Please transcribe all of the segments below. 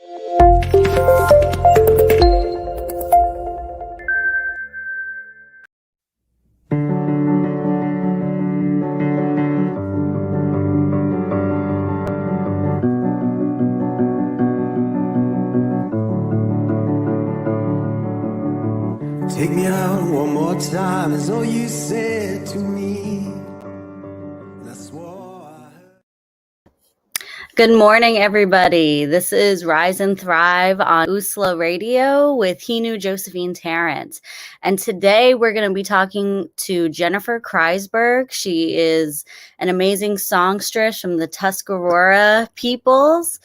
Take me out one more time is all you said to me. And I swore I heard. Good morning, everybody. This is Rise and Thrive on USLA Radio with HENU, Josephine, TARRANT. And today we're going to be talking to Jennifer KREISBERG. She is an amazing songstress from the Tuscarora peoples.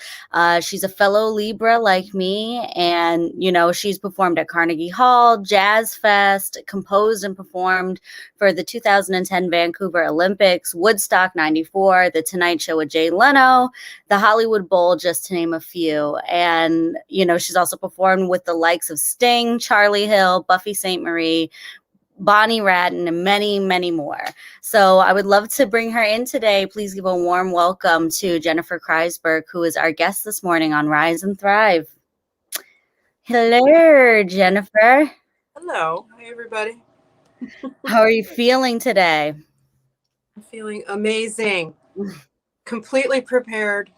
She's a fellow Libra like me. And, you know, she's performed at Carnegie Hall, Jazz Fest, composed and performed for the 2010 Vancouver Olympics, Woodstock 94, The Tonight Show with Jay Leno, the Hollywood Bowl, just to name a few. And, you know, she's also performed with the likes of Sting, Charlie Hill, Buffy St. Marie, Bonnie Radden, and many, many more. So I would love to bring her in today. Please give a warm welcome to Jennifer KREISBERG, who is our guest this morning on Rise and Thrive. Hello, Jennifer. Hello. Hi, everybody. How are you feeling today? I'm feeling amazing. Completely prepared.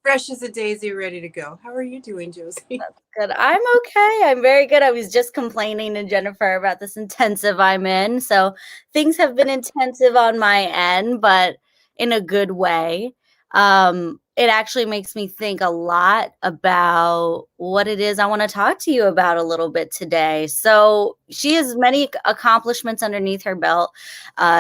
Fresh as a daisy, ready to go. How are you doing, Josie? That's good. I'm okay. I'm very good. I was just complaining to Jennifer about this intensive I'm in. So things have been intensive on my end, but in a good way. It actually makes me think a lot about what it is I want to talk to you about a little bit today. So she has many accomplishments underneath her belt.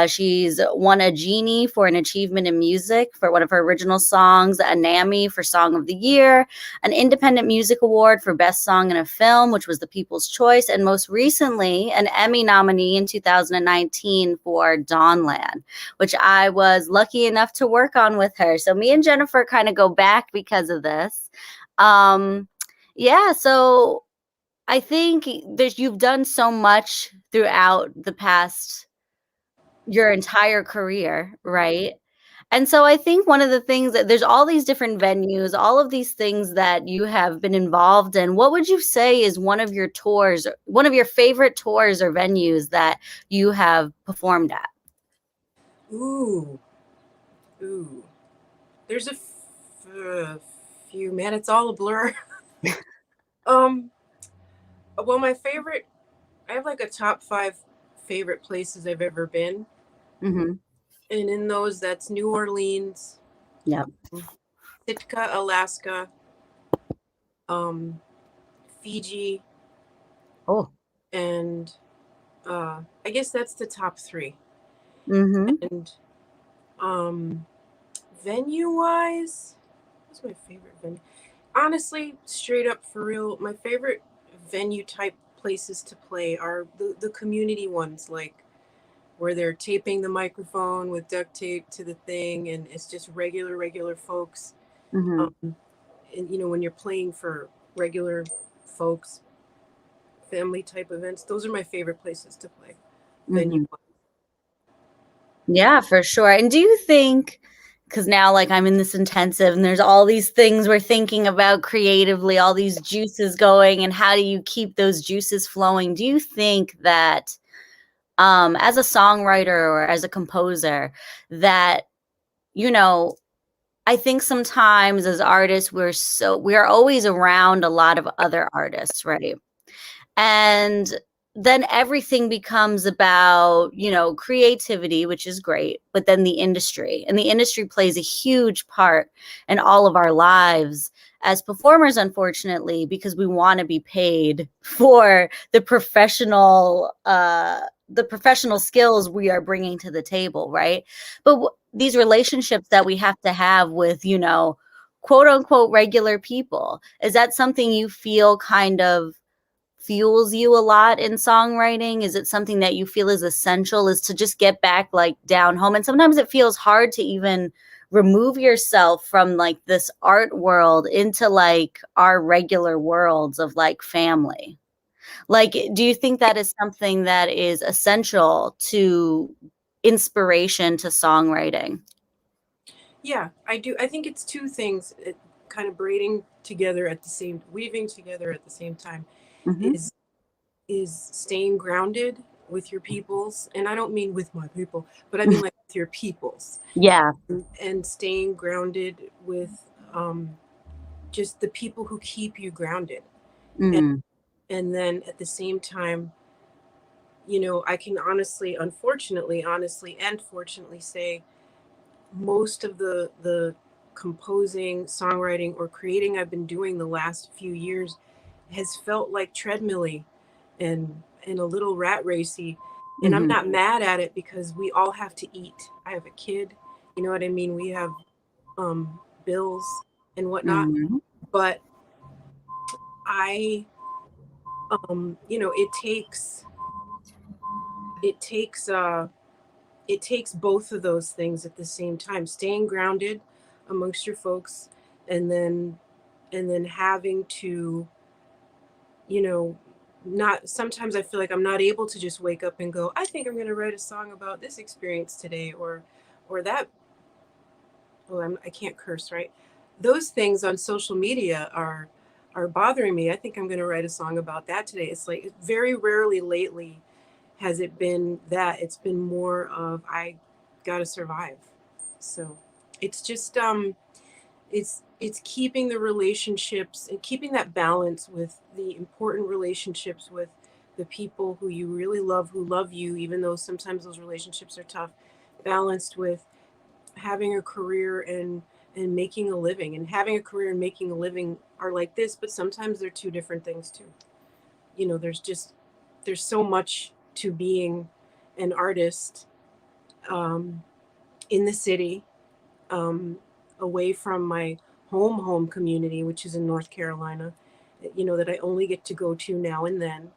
She's won a Genie for an achievement in music for one of her original songs, a NAMI for Song of the Year, an Independent Music Award for Best Song in a Film, which was the People's Choice, and most recently, an Emmy nominee in 2019 for Dawnland, which I was lucky enough to work on with her. So me and Jennifer kind of go back because of this. Yeah, so I think you've done so much throughout your entire career, right? And so I think one of the things that there's all these different venues, all of these things that you have been involved in. What would you say is one of your tours, one of your favorite tours or venues that you have performed at? Ooh. There's a few, man. It's all a blur. Well, my favorite, I have like a top 5 favorite places I've ever been. Mm-hmm. And in those, that's New Orleans, Yep. Sitka, Alaska, Fiji. Oh. And I guess that's the top 3. Mm-hmm. And venue-wise, what's my favorite venue? Honestly, straight up for real, my favorite venue type places to play are the community ones, like where they're taping the microphone with duct tape to the thing, and it's just regular folks. Mm-hmm. And you know, when you're playing for regular folks, family type events, those are my favorite places to play. Venue. Yeah, for sure. And do you think, because now like I'm in this intensive and there's all these things we're thinking about creatively, all these juices going, and how do you keep those juices flowing? Do you think that as a songwriter or as a composer that, you know, I think sometimes as artists, we are always around a lot of other artists, right? And then everything becomes about, you know, creativity, which is great, but then the industry. And the industry plays a huge part in all of our lives as performers, unfortunately, because we want to be paid for the professional skills we are bringing to the table, right? But these relationships that we have to have with, you know, quote unquote regular people, is that something you feel kind of fuels you a lot in songwriting? Is it something that you feel is essential, is to just get back like down home? And sometimes it feels hard to even remove yourself from like this art world into like our regular worlds of like family. Like, do you think that is something that is essential to inspiration to songwriting? Yeah, I do. I think it's 2 things kind of weaving together at the same time Mm-hmm. is staying grounded with your peoples. And I don't mean with my people, but I mean like with your peoples. Yeah. And staying grounded with just the people who keep you grounded. Mm. And then at the same time, you know, I can honestly and fortunately say most of the composing, songwriting, or creating I've been doing the last few years has felt like treadmilly and a little rat racy. And I'm Mm-hmm. not mad at it because we all have to eat. I have a kid, you know what I mean? We have bills and whatnot. Mm-hmm. But I you know, it takes both of those things at the same time, staying grounded amongst your folks, and then having to, you know, not, sometimes I feel like I'm not able to just wake up and go, I think I'm going to write a song about this experience today, or that. Oh, I can't curse, right? Those things on social media are bothering me. I think I'm going to write a song about that today. It's like very rarely lately has it been that. It's been more of I got to survive. So it's just it's keeping the relationships and keeping that balance with the important relationships with the people who you really love, who love you, even though sometimes those relationships are tough, balanced with having a career and making a living. And having a career and making a living are like this, but sometimes they're two different things too. You know, there's so much to being an artist in the city, away from my home community, which is in North Carolina, you know, that I only get to go to now and then.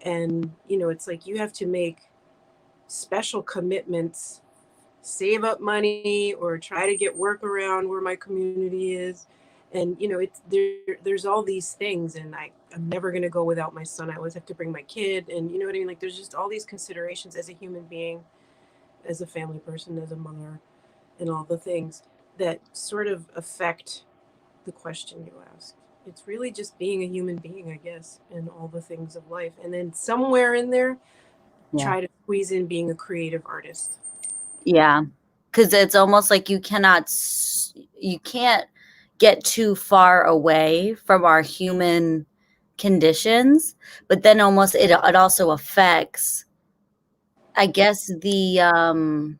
And, you know, it's like you have to make special commitments, save up money, or try to get work around where my community is. And, you know, there's all these things, and I'm never going to go without my son. I always have to bring my kid. And you know what I mean? Like, there's just all these considerations as a human being, as a family person, as a mother, and all the things that sort of affect the question you asked. It's really just being a human being, I guess, and all the things of life. And then somewhere in there, try to squeeze in being a creative artist. Yeah. Because it's almost like you can't get too far away from our human conditions, but then almost it also affects, I guess, the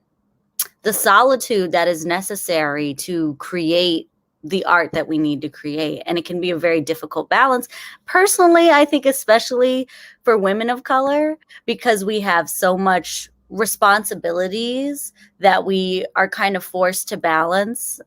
solitude that is necessary to create the art that we need to create. And it can be a very difficult balance. Personally, I think especially for women of color, because we have so much responsibilities that we are kind of forced to balance.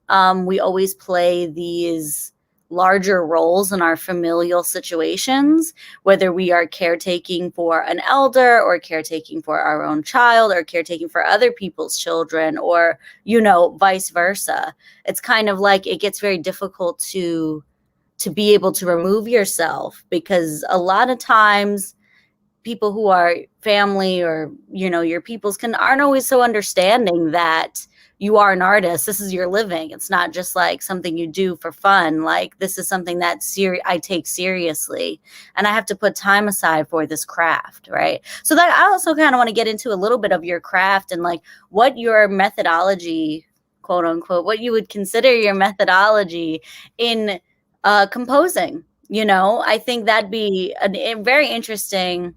We always play these larger roles in our familial situations, whether we are caretaking for an elder or caretaking for our own child or caretaking for other people's children, or, you know, vice versa. It's kind of like it gets very difficult to be able to remove yourself, because a lot of times people who are family or, you know, your peoples aren't always so understanding that you are an artist. This is your living. It's not just like something you do for fun. Like, this is something that I take seriously, and I have to put time aside for this craft, right? So that I also kind of want to get into a little bit of your craft and like what your methodology, quote unquote, what you would consider your methodology in composing. You know, I think that'd be a very interesting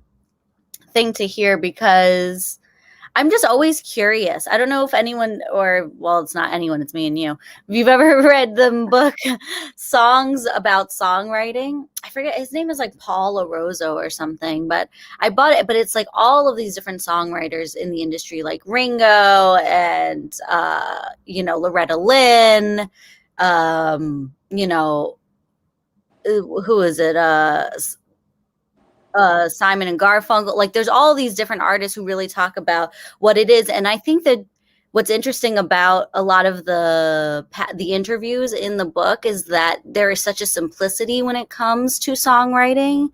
thing to hear, because I'm just always curious. I don't know if anyone, or, well, it's not anyone, it's me and you. If you've ever read the book Songs About Songwriting, I forget, his name is like Paul LaRosa or something, but I bought it. But it's like all of these different songwriters in the industry, like Ringo and, you know, Loretta Lynn, you know, who is it? Simon and Garfunkel. Like, there's all these different artists who really talk about what it is. And I think that what's interesting about a lot of the interviews in the book is that there is such a simplicity when it comes to songwriting.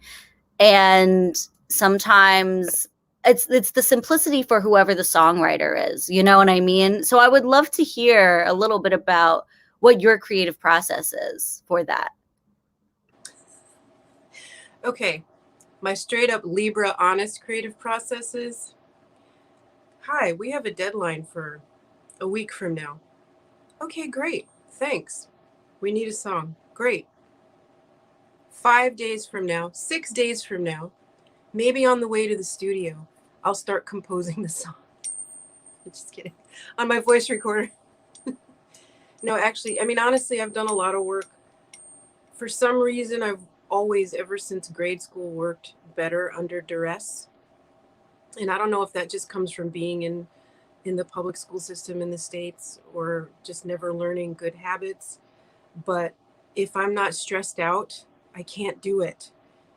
And sometimes it's the simplicity for whoever the songwriter is, you know what I mean? So I would love to hear a little bit about what your creative process is for that. Okay, my straight up Libra honest creative process is, hi, we have a deadline for a week from now. Okay, great. Thanks. We need a song. Great. 5 days from now, 6 days from now, maybe on the way to the studio, I'll start composing the song. Just kidding. On my voice recorder. No, actually, I mean, honestly, I've done a lot of work. For some reason, I've always, ever since grade school, worked better under duress. And I don't know if that just comes from being in the public school system in the States, or just never learning good habits. But if I'm not stressed out, I can't do it.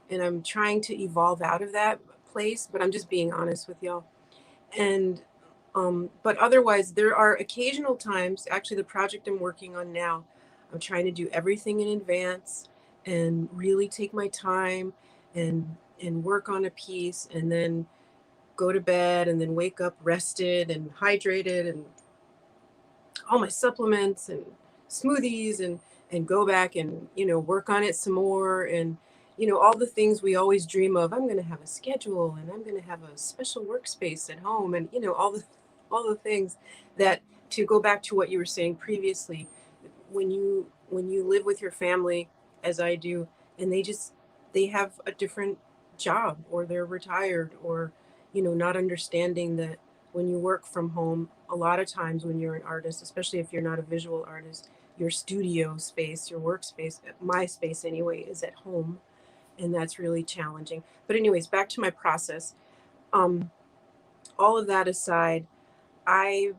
And I'm trying to evolve out of that place, but I'm just being honest with y'all. And but otherwise, there are occasional times, actually the project I'm working on now, I'm trying to do everything in advance and really take my time and work on a piece, and then go to bed, and then wake up rested and hydrated, and all my supplements and smoothies, and go back and, you know, work on it some more. And, you know, all the things we always dream of. I'm going to have a schedule, and I'm going to have a special workspace at home, and, you know, all the things that, to go back to what you were saying previously, when you live with your family, as I do, and they have a different job, or they're retired, or, you know, not understanding that when you work from home, a lot of times when you're an artist, especially if you're not a visual artist, your studio space, your workspace, my space anyway, is at home. And that's really challenging. But anyways, back to my process. All of that aside, I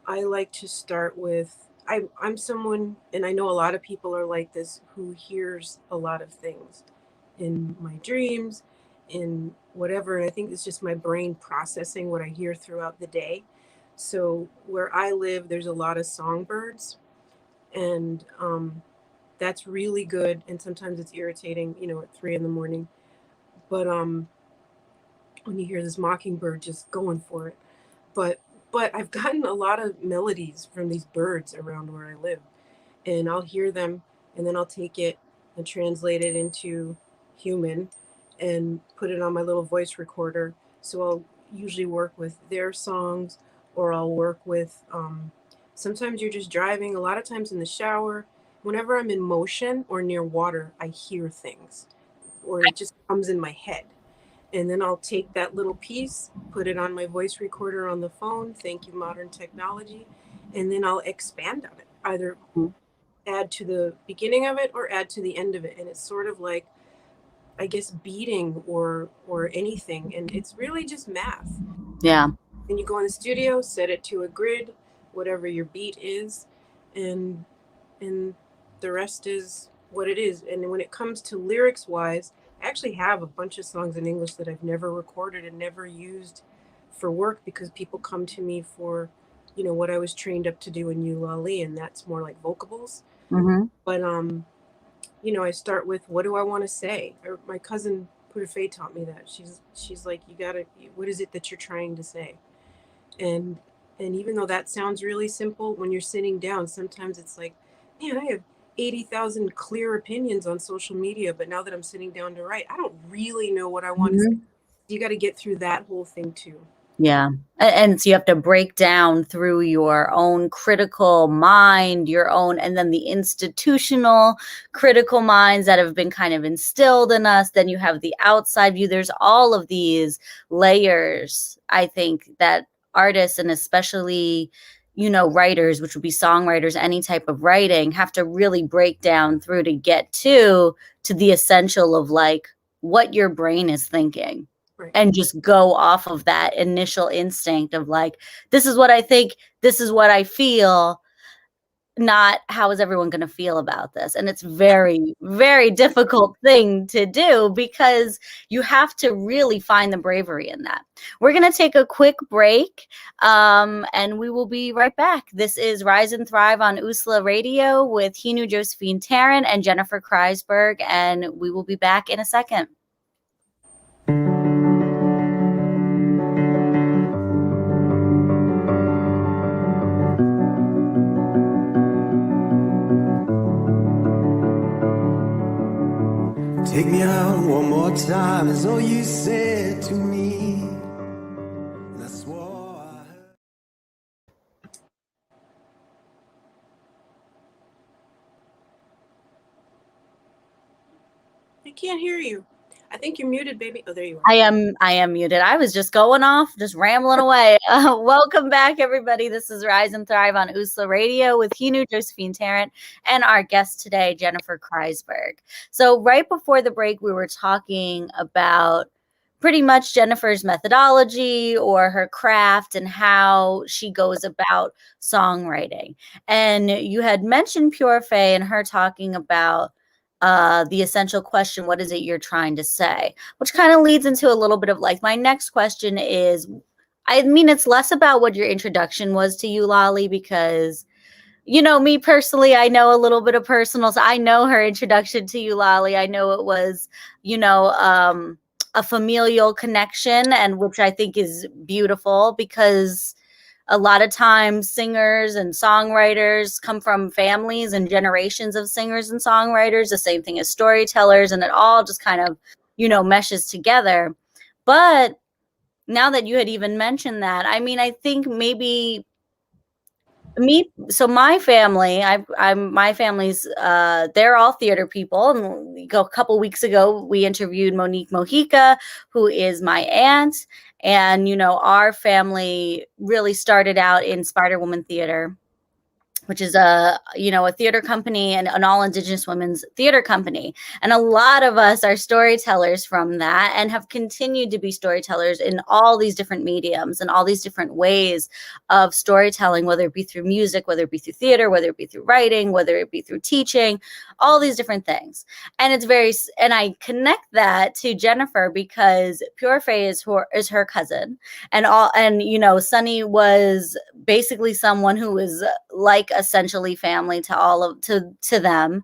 like to start with, I'm someone, and I know a lot of people are like this, who hears a lot of things in my dreams, in whatever. And I think it's just my brain processing what I hear throughout the day. So where I live, there's a lot of songbirds, and that's really good. And sometimes it's irritating, you know, at 3 a.m. But when you hear this mockingbird just going for it. But I've gotten a lot of melodies from these birds around where I live, and I'll hear them, and then I'll take it and translate it into human and put it on my little voice recorder. So I'll usually work with their songs, or I'll work with, sometimes you're just driving, a lot of times in the shower. Whenever I'm in motion or near water, I hear things, or it just comes in my head. And then I'll take that little piece, put it on my voice recorder on the phone. Thank you, modern technology. And then I'll expand on it, either add to the beginning of it or add to the end of it. And it's sort of like, I guess, beating or anything. And it's really just math. Yeah. And you go in the studio, set it to a grid, whatever your beat is, and the rest is what it is. And when it comes to lyrics wise, I actually have a bunch of songs in English that I've never recorded and never used for work, because people come to me for, you know, what I was trained up to do in Eulalie, and that's more like vocables. Mm-hmm. But you know, I start with, what do I want to say? My cousin Putafay taught me that. She's like, you gotta, what is it that you're trying to say? And even though that sounds really simple, when you're sitting down, sometimes it's like, man, I have 80,000 clear opinions on social media, but now that I'm sitting down to write, I don't really know what I want to say. You got to get through that whole thing too. Yeah. And so you have to break down through your own critical mind, your own, and then the institutional critical minds that have been kind of instilled in us. Then you have the outside view. There's all of these layers, I think, that artists, and especially, you know, writers, which would be songwriters, any type of writing, have to really break down through to get to the essential of like what your brain is thinking. Right. And just go off of that initial instinct of like, this is what I think, this is what I feel, not how is everyone going to feel about this. And it's very, very difficult thing to do, because you have to really find the bravery in that. We're going to take a quick break, and we will be right back. This is Rise and Thrive on USLA Radio with HENU, Josephine Tarrant, and Jennifer KREISBERG, and we will be back in a second. Take me out one more time is all you said to me. And I swore I heard. I can't hear you. I think you're muted, baby. Oh, there you are. I am muted. I was just going off, just rambling away. Welcome back, everybody. This is Rise and Thrive on USLA Radio with HENU, Josephine Tarrant, and our guest today, Jennifer KREISBERG. So right before the break, we were talking about pretty much Jennifer's methodology or her craft and how she goes about songwriting. And you had mentioned Pure Faye and her talking about the essential question, what is it you're trying to say? Which kind of leads into a little bit of like my next question is, I mean, it's less about what your introduction was to Eulalie because, you know, me personally, I know a little bit of personal. So I know her introduction to Eulalie. I know it was, you know, a familial connection, and which I think is beautiful because a lot of times singers and songwriters come from families and generations of singers and songwriters, the same thing as storytellers, and it all just kind of, you know, meshes together. But now that you had even mentioned that, I mean, I think maybe so my family, my family's, they're all theater people. And a couple weeks ago, we interviewed Monique Mojica, who is my aunt. And, you know, our family really started out in Spider Woman Theater, which is a, you know, a theater company and an all Indigenous women's theater company. And a lot of us are storytellers from that and have continued to be storytellers in all these different mediums and all these different ways of storytelling, whether it be through music, whether it be through theater, whether it be through writing, whether it be through teaching, all these different things. And it's very, and I connect that to Jennifer because Pure Faye is her cousin, and you know, Sunny was basically someone who was like essentially family to all of to them.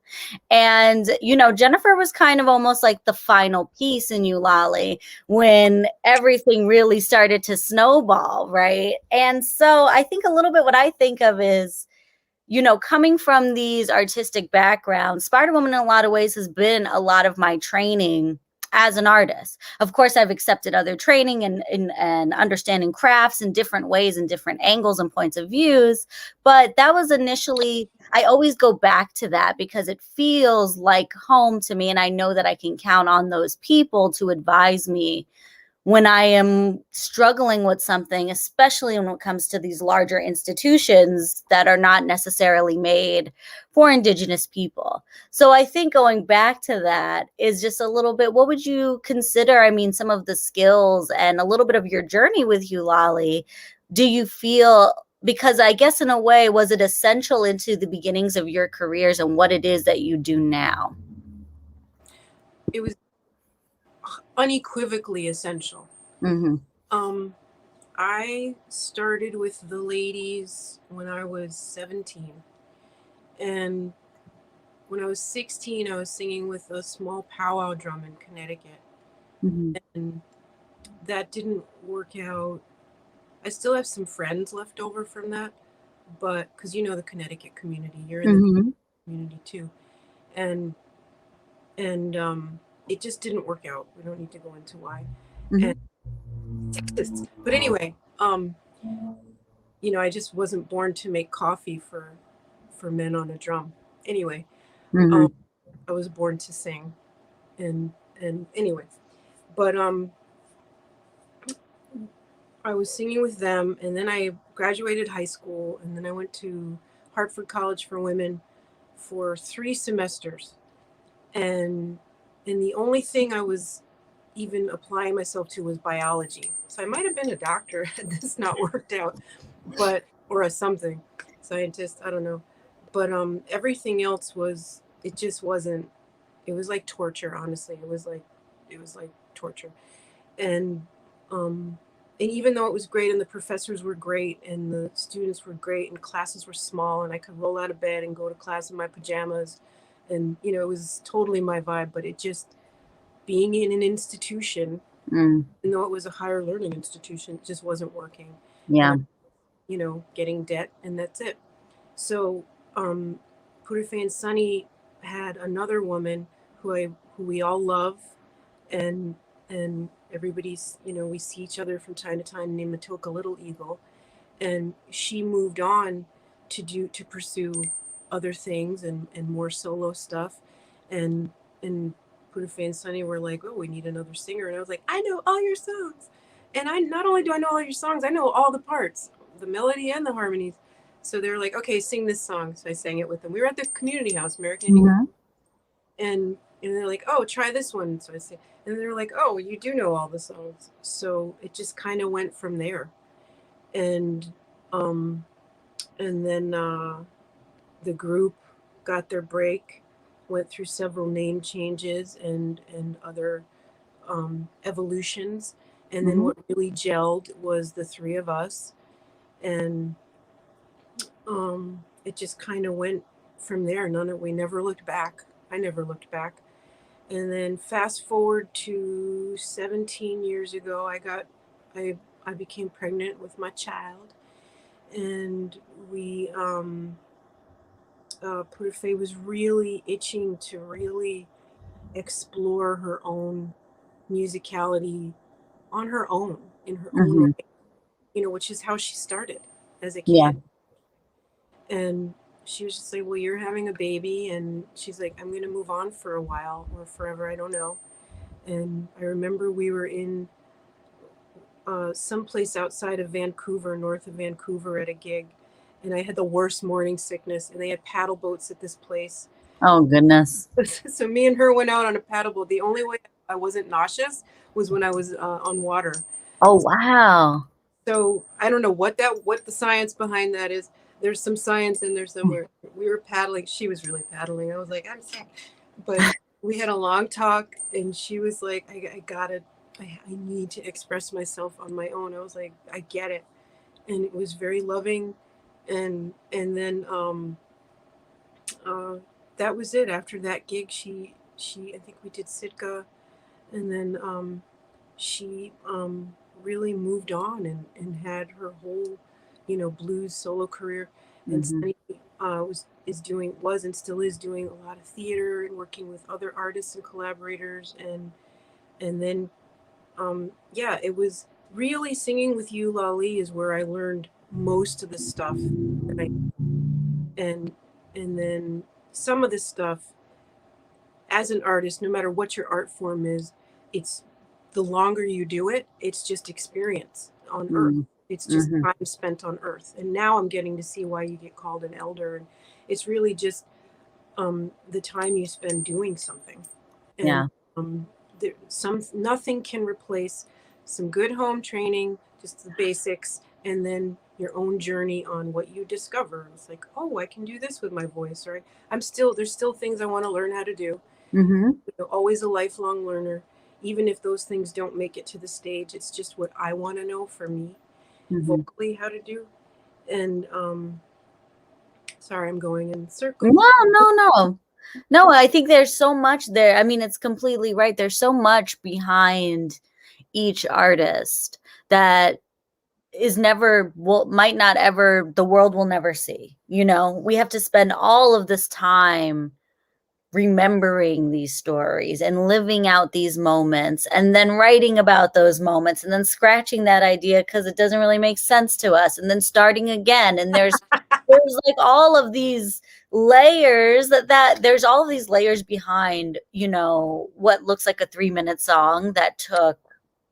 And you know, Jennifer was kind of almost like the final piece in Eulalie when everything really started to snowball, right? And so I think a little bit what I think of is, you know, coming from these artistic backgrounds, Spider Woman in a lot of ways has been a lot of my training as an artist. Of course, I've accepted other training and understanding crafts in different ways and different angles and points of views. But that was initially, I always go back to that because it feels like home to me. And I know that I can count on those people to advise me when I am struggling with something, especially when it comes to these larger institutions that are not necessarily made for Indigenous people. So I think going back to that is just a little bit, what would you consider, I mean, some of the skills and a little bit of your journey with Eulalie, do you feel, because I guess in a way, was it essential into the beginnings of your careers and what it is that you do now? It was unequivocally essential. Mm-hmm. I started with the ladies when I was 17. And when I was 16, I was singing with a small powwow drum in Connecticut. Mm-hmm. And that didn't work out. I still have some friends left over from that, but because you know the Connecticut community, you're in the community too. And it just didn't work out. We don't need to go into why. And Texas. But anyway, you know, I just wasn't born to make coffee for men on a drum. Anyway, I was born to sing, and anyway, but I was singing with them, and then I graduated high school, and then I went to Hartford College for Women for 3 semesters, and the only thing I was even applying myself to was biology. So I might have been a doctor had this not worked out, but or a something scientist, I don't know. But everything else was, it just wasn't, it was like torture, honestly. It was like torture. And even though it was great and the professors were great and the students were great and classes were small and I could roll out of bed and go to class in my pajamas, and you know, it was totally my vibe, but it just, being in an institution, even though it was a higher learning institution, it just wasn't working. Yeah. And, you know, getting debt, and that's it. So Purife and Sunny had another woman who we all love, and everybody's, we see each other from time to time, named Matoka Little Eagle, and she moved on to pursue other things and more solo stuff, and Pudufe and Sunny were like, oh, we need another singer, and I was like, I know all your songs, and I not only do I know all your songs, I know all the parts, the melody and the harmonies. So they were like, okay, sing this song. So I sang it with them. We were at the community house, American Indian, and they're like, oh, try this one. So I say, and they're like, oh, you do know all the songs. So it just kind of went from there, and then the group got their break, went through several name changes and other evolutions, and then what really gelled was the three of us, and it just kind of went from there. We never looked back. I never looked back. And then fast forward to 17 years ago, I became pregnant with my child, and we Pudufe was really itching to really explore her own musicality on her own, in her own way, which is how she started as a kid. Yeah. And she was just like, well, you're having a baby, and she's like, I'm going to move on for a while or forever, I don't know. And I remember we were in someplace outside of Vancouver, north of Vancouver, at a gig, and I had the worst morning sickness, and they had paddle boats at this place. Oh, goodness. So me and her went out on a paddle boat. The only way I wasn't nauseous was when I was on water. Oh, wow. So I don't know what the science behind that is. There's some science in there somewhere. We were paddling. She was really paddling. I was like, I'm sick. But we had a long talk, and she was like, I need to express myself on my own. I was like, I get it. And it was very loving. And then that was it. After that gig, she I think we did Sitka, and then she really moved on and had her whole, blues solo career. And Sunny is doing a lot of theater and working with other artists and collaborators, and then it was really singing with you, Lali, is where I learned most of the stuff that and then some of the stuff as an artist, no matter what your art form is, it's the longer you do it, it's just experience on earth. It's just time spent on earth. And now I'm getting to see why you get called an elder. And it's really just the time you spend doing something. And nothing can replace some good home training, just the basics, and then your own journey on what you discover. It's like, oh, I can do this with my voice, or there's still things I want to learn how to do. Always a lifelong learner. Even if those things don't make it to the stage, it's just what I want to know for me, vocally, how to do. And sorry, I'm going in circles. No, I think there's so much there. I mean, it's completely right. There's so much behind each artist that the world will never see. We have to spend all of this time remembering these stories and living out these moments, and then writing about those moments, and then scratching that idea because it doesn't really make sense to us, and then starting again. And there's like all of these layers there's all of these layers behind, what looks like a 3-minute song that took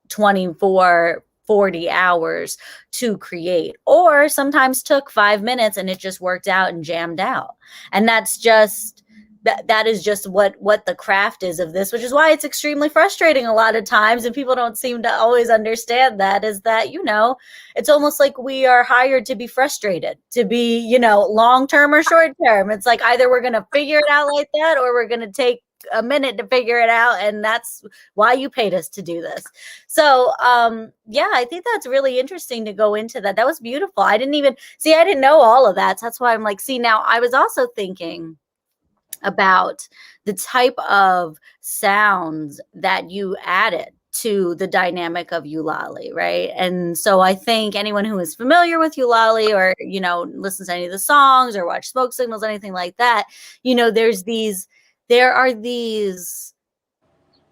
24 40 hours to create, or sometimes took 5 minutes and it just worked out and jammed out. And that's just that is just what the craft is of this, which is why it's extremely frustrating a lot of times, and people don't seem to always understand that, is that, it's almost like we are hired to be frustrated, to be, long term or short term. It's like either we're going to figure it out like that, or we're going to take a minute to figure it out, and that's why you paid us to do this. So I think that's really interesting to go into that. That was beautiful. I didn't know all of that. So that's why I'm like, now I was also thinking about the type of sounds that you added to the dynamic of Eulalie, right? And so I think anyone who is familiar with Eulalie, or listens to any of the songs or watch Smoke Signals, anything like that, there's these there are these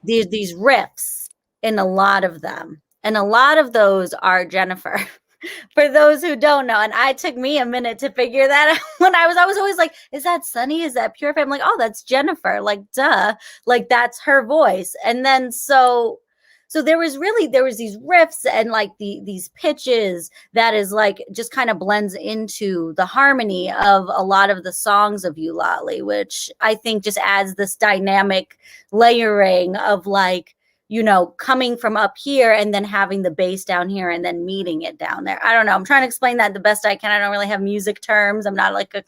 riffs in a lot of them, and a lot of those are Jennifer. For those who don't know, and it took me a minute to figure that out. When I was always like, is that Sunny? Is that Pure? I'm like, oh, that's Jennifer. Like, duh, like that's her voice. And then so there was these riffs and like these pitches that is like just kind of blends into the harmony of a lot of the songs of Eulalie, which I think just adds this dynamic layering of like, you know, coming from up here and then having the bass down here and then meeting it down there. I don't know. I'm trying to explain that the best I can. I don't really have music terms. I'm not like a,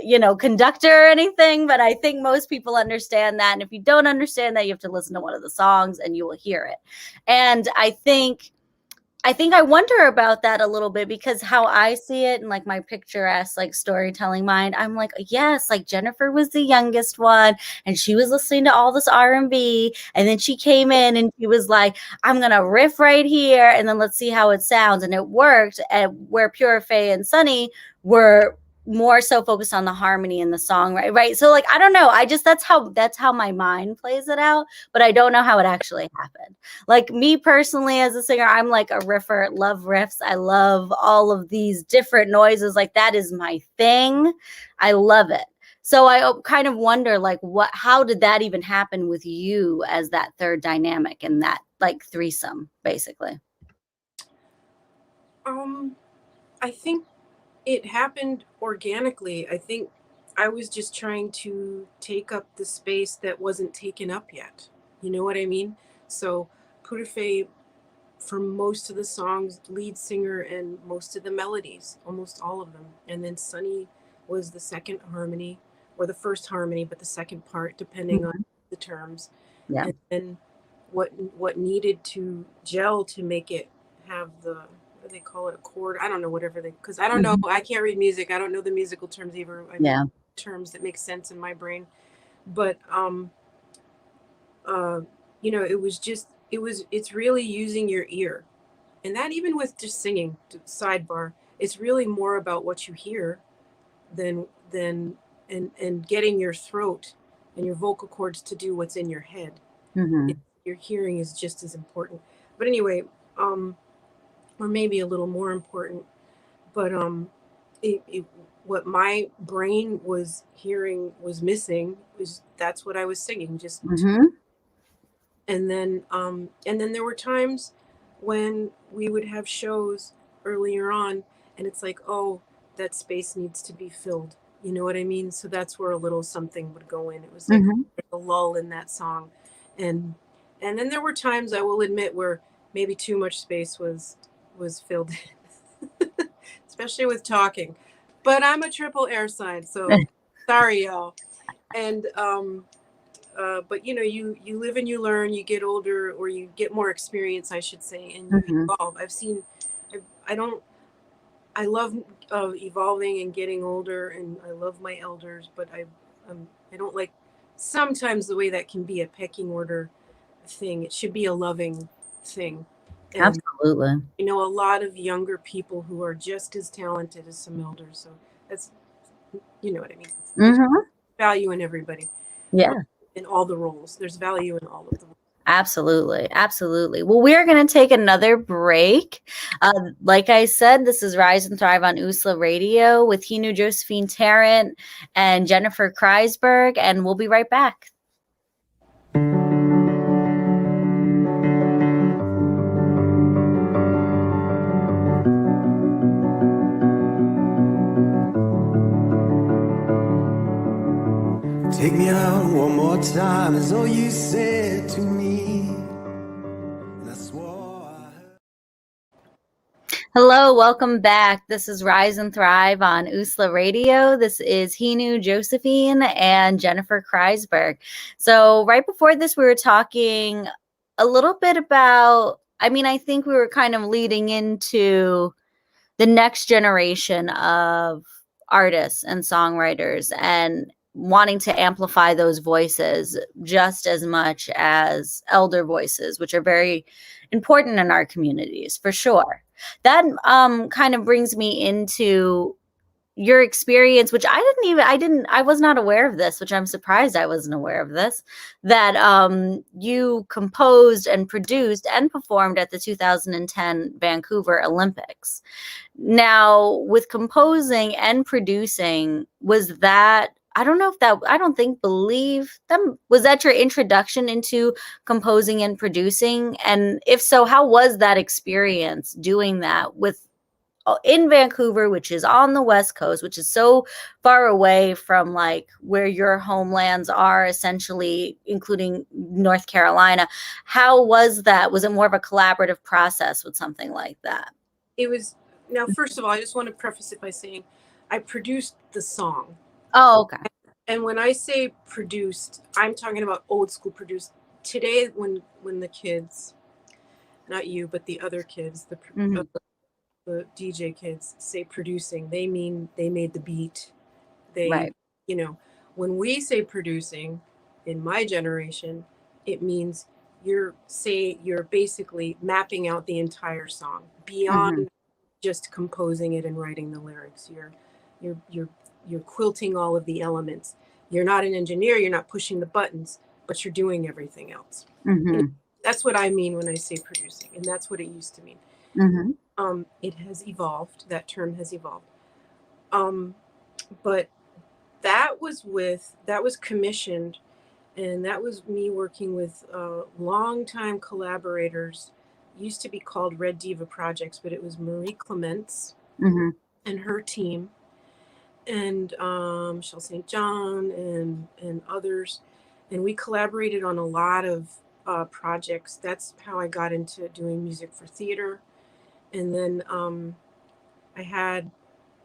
you know, conductor or anything, but I think most people understand that. And if you don't understand that, you have to listen to one of the songs and you will hear it. And I think I wonder about that a little bit, because how I see it in like my picturesque like storytelling mind, I'm like, yes, like Jennifer was the youngest one and she was listening to all this R&B, and then she came in and she was like, I'm gonna riff right here and then let's see how it sounds, and it worked. And where Pure, Faye, and Sunny were more so focused on the harmony and the song, right? So like, I don't know, I just that's how my mind plays it out, but I don't know how it actually happened. Like me personally as a singer, I'm like a riffer, love riffs. I love all of these different noises. Like that is my thing. I love it. So I kind of wonder like how did that even happen with you as that third dynamic and that like threesome basically? I think it happened organically. I think I was just trying to take up the space that wasn't taken up yet. You know what I mean? So Purife, for most of the songs, lead singer and most of the melodies, almost all of them. And then Sunny was the second harmony, or the first harmony, but the second part, depending on the terms. Yeah. And then what needed to gel to make it have the, what do they call it, a chord? I don't know, whatever they, because I don't know, I can't read music. I don't know the musical terms either. I Yeah. know terms that make sense in my brain. But you know, it's really using your ear. And that, even with just singing, sidebar, it's really more about what you hear than and getting your throat and your vocal cords to do what's in your head. Your hearing is just as important. But anyway, or maybe a little more important. But what my brain was hearing was missing was that's what I was singing. Just and then there were times when we would have shows earlier on, and it's like, oh, that space needs to be filled. You know what I mean? So that's where a little something would go in. It was like a lull in that song, and then there were times, I will admit, where maybe too much space was filled in, especially with talking. But I'm a triple air sign, so sorry, y'all. And but you know, you live and you learn, you get older, or you get more experience, I should say, and you evolve. I love evolving and getting older, and I love my elders, but I don't like sometimes the way that can be a pecking order thing. It should be a loving thing. And, Absolutely. you know, a lot of younger people who are just as talented as some elders. So that's, you know what I mean? There's value in everybody. Yeah. In all the roles. There's value in all of them. Absolutely. Absolutely. Well, we are going to take another break. Like I said, this is Rise and Thrive on USLA Radio with HENU, Josephine, Tarrant, and Jennifer KREISBERG, and we'll be right back. Take me out one more time is all you said to me. And I swore I heard. Hello, welcome back. This is Rise and Thrive on USLA Radio. This is HENU, Josephine, and Jennifer KREISBERG. So right before this, we were talking a little bit about, I mean, I think we were kind of leading into the next generation of artists and songwriters and wanting to amplify those voices just as much as elder voices, which are very important in our communities, for sure. That kind of brings me into, your experience, which I was not aware of this, which I'm surprised I wasn't aware of this, that you composed and produced and performed at the 2010 Vancouver Olympics. Now, with composing and producing, was that, I don't believe them. Was that your introduction into composing and producing? And if so, how was that experience doing that in Vancouver, which is on the West Coast, which is so far away from like where your homelands are, essentially, including North Carolina? How was that? Was it more of a collaborative process with something like that? It was. Now, first of all, I just want to preface it by saying I produced the song. Oh, okay. And when I say produced, I'm talking about old school produced. Today, when the kids, not you, but the other kids, the DJ kids say producing, they mean they made the beat. Right. You know, when we say producing in my generation, it means you're basically mapping out the entire song beyond just composing it and writing the lyrics. You're quilting all of the elements. You're not an engineer, you're not pushing the buttons, but you're doing everything else. That's what I mean when I say producing, and that's what it used to mean. It has evolved. That term has evolved. But that was commissioned, and that was me working with longtime collaborators. Used to be called Red Diva Projects, but it was Marie Clements and her team, and Michelle St. John and others, and we collaborated on a lot of projects. That's how I got into doing music for theater. And then I had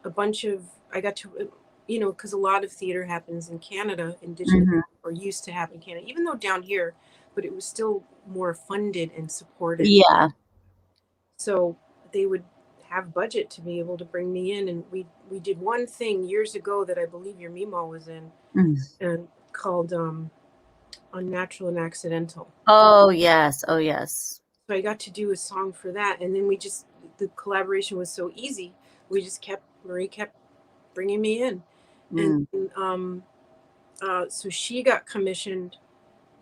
a bunch of, I got to, because a lot of theater happens in Canada, Indigenous, or used to happen in Canada, even though down here, but it was still more funded and supported. Yeah. So they would have budget to be able to bring me in. And we did one thing years ago that I believe your Mimo was in, and called Unnatural and Accidental. Oh, yes. Oh, yes. So I got to do a song for that. And then the collaboration was so easy. Marie kept bringing me in. And so she got commissioned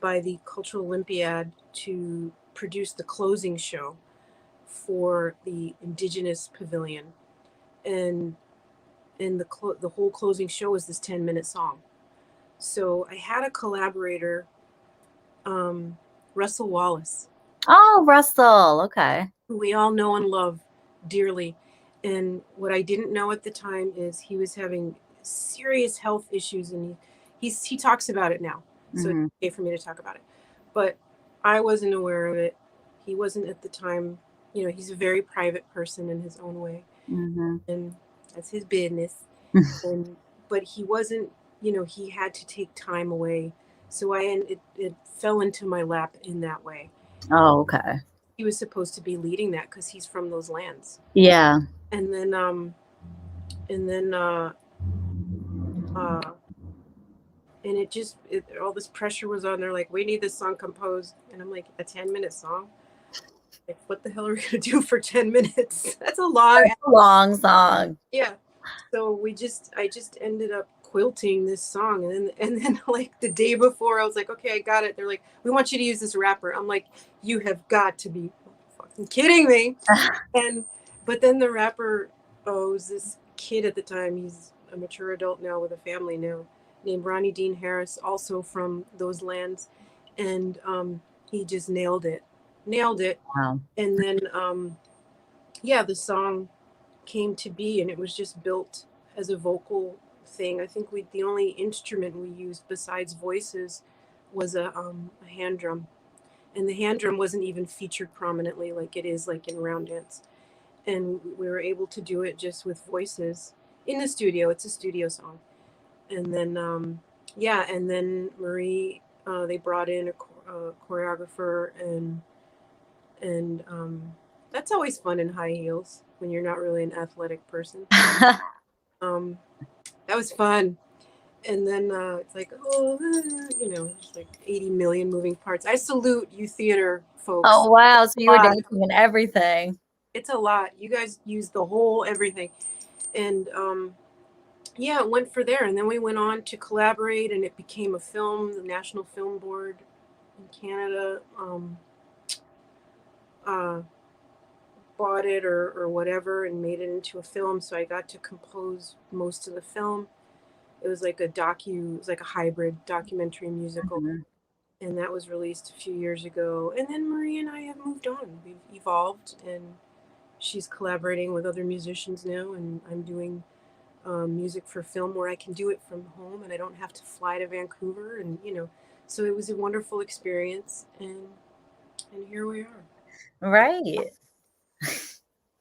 by the Cultural Olympiad to produce the closing show for the Indigenous Pavilion. And the whole closing show was this 10-minute song. So I had a collaborator, Russell Wallace. Oh, Russell. Okay. Who we all know and love dearly. And what I didn't know at the time is he was having serious health issues, and he talks about it now. So it's okay for me to talk about it. But I wasn't aware of it. He wasn't at the time. He's a very private person in his own way. And that's his business. But he wasn't, he had to take time away. So it fell into my lap in that way. Oh, okay. He was supposed to be leading that because he's from those lands. Yeah. And then all this pressure was on there, like, we need this song composed. And I'm like, a 10-minute song? Like, what the hell are we gonna do for 10 minutes? That's a long song. Yeah. So I just ended up quilting this song, and then like the day before, I was like, okay, I got it. They're like, we want you to use this rapper. I'm like, you have got to be fucking kidding me. But then the rapper was this kid at the time. He's a mature adult now with a family now, named Ronnie Dean Harris, also from those lands, and he just nailed it. Wow. And then the song came to be, and it was just built as a vocal thing. I think the only instrument we used besides voices was a hand drum, and the hand drum wasn't even featured prominently like it is like in round dance, and we were able to do it just with voices in the studio. It's a studio song. And then and then Marie, they brought in a choreographer, and that's always fun in high heels when you're not really an athletic person. That was fun. And then it's like, it's like 80 million moving parts. I salute you theater folks. Oh, wow. So you were dancing and everything. It's a lot. You guys use the whole everything. And Yeah, it went for there, and then we went on to collaborate, and it became a film. The National Film Board in Canada uh, bought it or whatever and made it into a film. So I got to compose most of the film. It was like it was like a hybrid documentary musical, Mhm. and that was released a few years ago. And then Marie and I have moved on. We've evolved, and she's collaborating with other musicians now, and I'm doing music for film where I can do it from home and I don't have to fly to Vancouver, and so it was a wonderful experience, and here we are. Right.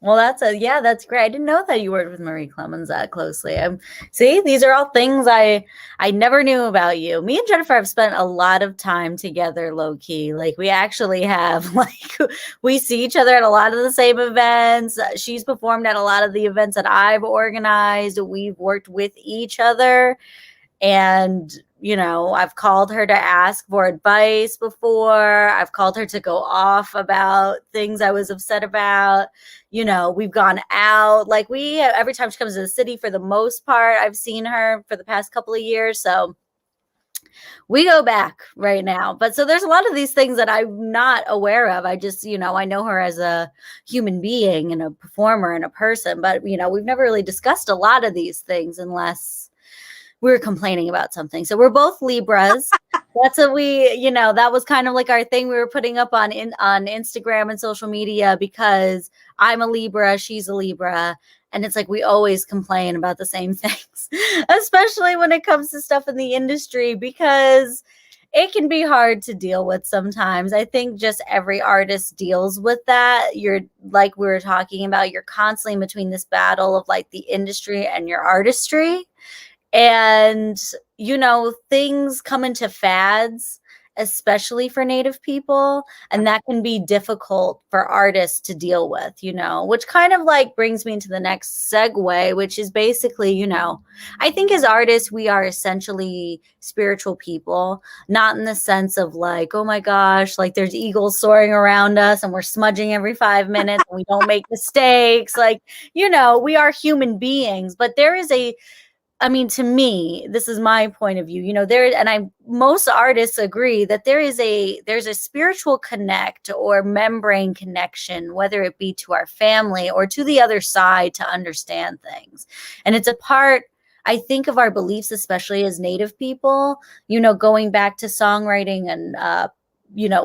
Well, that's great. I didn't know that you worked with Marie Clemens that closely. See, these are all things I never knew about you. Me and Jennifer have spent a lot of time together, low key. Like we actually have, like we see each other at a lot of the same events. She's performed at a lot of the events that I've organized. We've worked with each other. And, I've called her to ask for advice before. I've called her to go off about things I was upset about. We've gone out. Like every time she comes to the city, for the most part, I've seen her for the past couple of years. So we go back right now. But so there's a lot of these things that I'm not aware of. I just, I know her as a human being and a performer and a person. But, we've never really discussed a lot of these things unless we were complaining about something. So we're both Libras. That's what that was kind of like our thing we were putting up on Instagram and social media, because I'm a Libra, she's a Libra. And it's like we always complain about the same things, especially when it comes to stuff in the industry, because it can be hard to deal with sometimes. I think just every artist deals with that. You're, like we were talking about, you're constantly in between this battle of like the industry and your artistry. And, things come into fads, especially for Native people. And that can be difficult for artists to deal with, which kind of like brings me into the next segue, which is basically, I think as artists, we are essentially spiritual people, not in the sense of like, oh my gosh, like there's eagles soaring around us and we're smudging every 5 minutes and we don't make mistakes. Like, we are human beings, but there is to me, this is my point of view, most artists agree that there's a spiritual connect or membrane connection, whether it be to our family or to the other side, to understand things. And it's a part, I think, of our beliefs, especially as Native people, going back to songwriting and,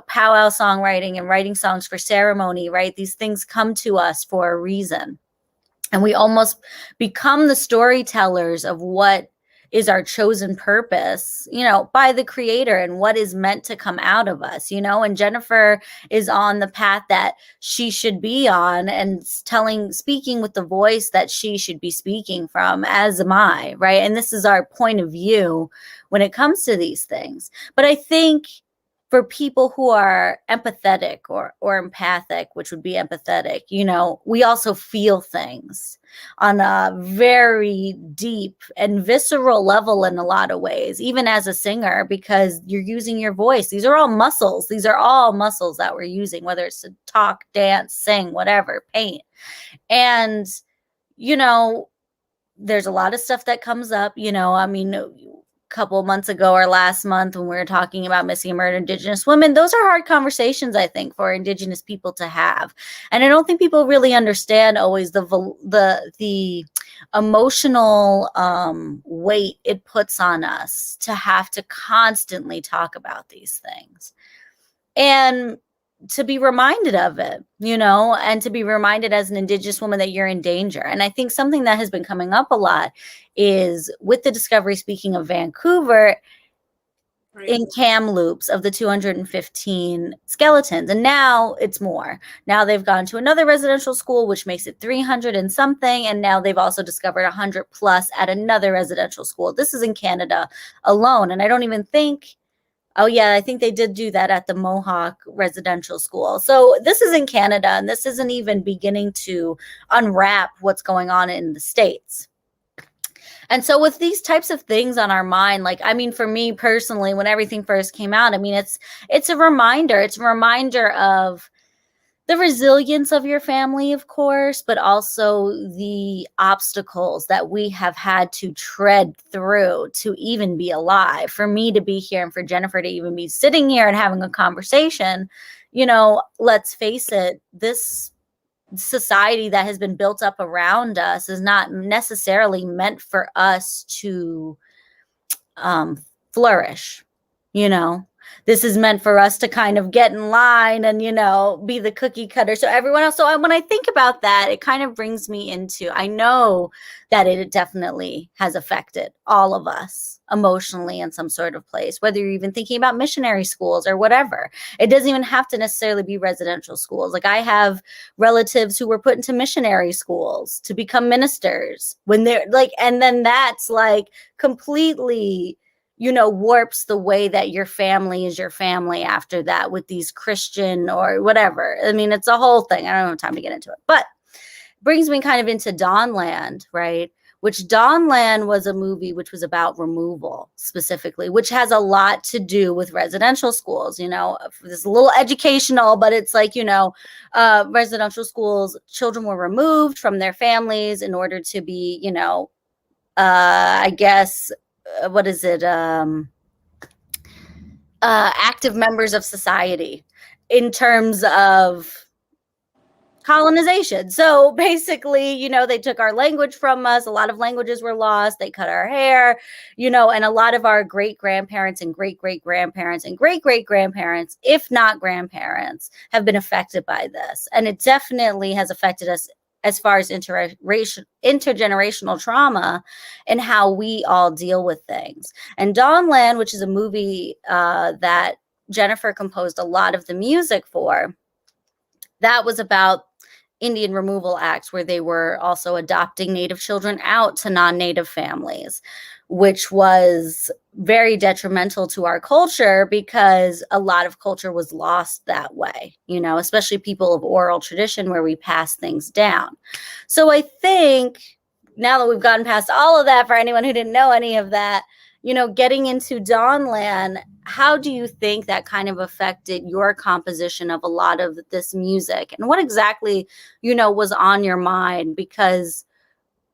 powwow songwriting and writing songs for ceremony, right? These things come to us for a reason. And we almost become the storytellers of what is our chosen purpose, by the creator, and what is meant to come out of us, and Jennifer is on the path that she should be on, and speaking with the voice that she should be speaking from, as am I, right? And this is our point of view when it comes to these things. But I think for people who are empathetic or empathic, which would be empathetic, we also feel things on a very deep and visceral level in a lot of ways, even as a singer, because you're using your voice. These are all muscles. These are all muscles that we're using, whether it's to talk, dance, sing, whatever, paint. And, there's a lot of stuff that comes up, couple months ago or last month when we were talking about missing and murdered Indigenous women. Those are hard conversations, I think, for Indigenous people to have. And I don't think people really understand always the emotional weight it puts on us to have to constantly talk about these things. And to be reminded of it, and to be reminded as an Indigenous woman that you're in danger. And I think something that has been coming up a lot is with the discovery, speaking of Vancouver, Right. in Kamloops, of the 215 skeletons. And now it's more. Now they've gone to another residential school, which makes it 300 and something. And now they've also discovered 100 plus at another residential school. This is in Canada alone. And I don't even think, oh, yeah, I think they did do that at the Mohawk residential school. So this is in Canada, and this isn't even beginning to unwrap what's going on in the States. And so with these types of things on our mind, for me personally, when everything first came out, it's a reminder. It's a reminder of, the resilience of your family, of course, but also the obstacles that we have had to tread through to even be alive. For me to be here and for Jennifer to even be sitting here and having a conversation, you know, let's face it, this society that has been built up around us is not necessarily meant for us to flourish. You know, this is meant for us to kind of get in line and, you know, be the cookie cutter. So everyone else. So when I think about that, it kind of brings me into, I know that it definitely has affected all of us emotionally in some sort of place, whether you're even thinking about missionary schools or whatever. It doesn't even have to necessarily be residential schools. Like I have relatives who were put into missionary schools to become ministers when they're like, and then that's like completely, you know, warps the way that your family is your family after that with these Christian or whatever. I mean, it's a whole thing. I don't have time to get into it, but brings me kind of into Dawnland, right? Which Dawnland was a movie which was about removal specifically, which has a lot to do with residential schools. You know, this is a little educational, but it's like, you know, residential schools, children were removed from their families in order to be, you know, I guess, what is it? Active members of society in terms of colonization. So basically, you know, they took our language from us. A lot of languages were lost. They cut our hair, you know, and a lot of our great grandparents and great great grandparents and great great grandparents, if not grandparents, have been affected by this. And it definitely has affected us as far as intergenerational trauma and how we all deal with things. And Dawnland, which is a movie that Jennifer composed a lot of the music for, that was about Indian removal acts where they were also adopting Native children out to non-Native families, which was very detrimental to our culture because a lot of culture was lost that way, you know, especially people of oral tradition where we pass things down. So I think now that we've gotten past all of that, for anyone who didn't know any of that, you know, getting into Dawnland, how do you think that kind of affected your composition of a lot of this music? And what exactly, you know, was on your mind? Because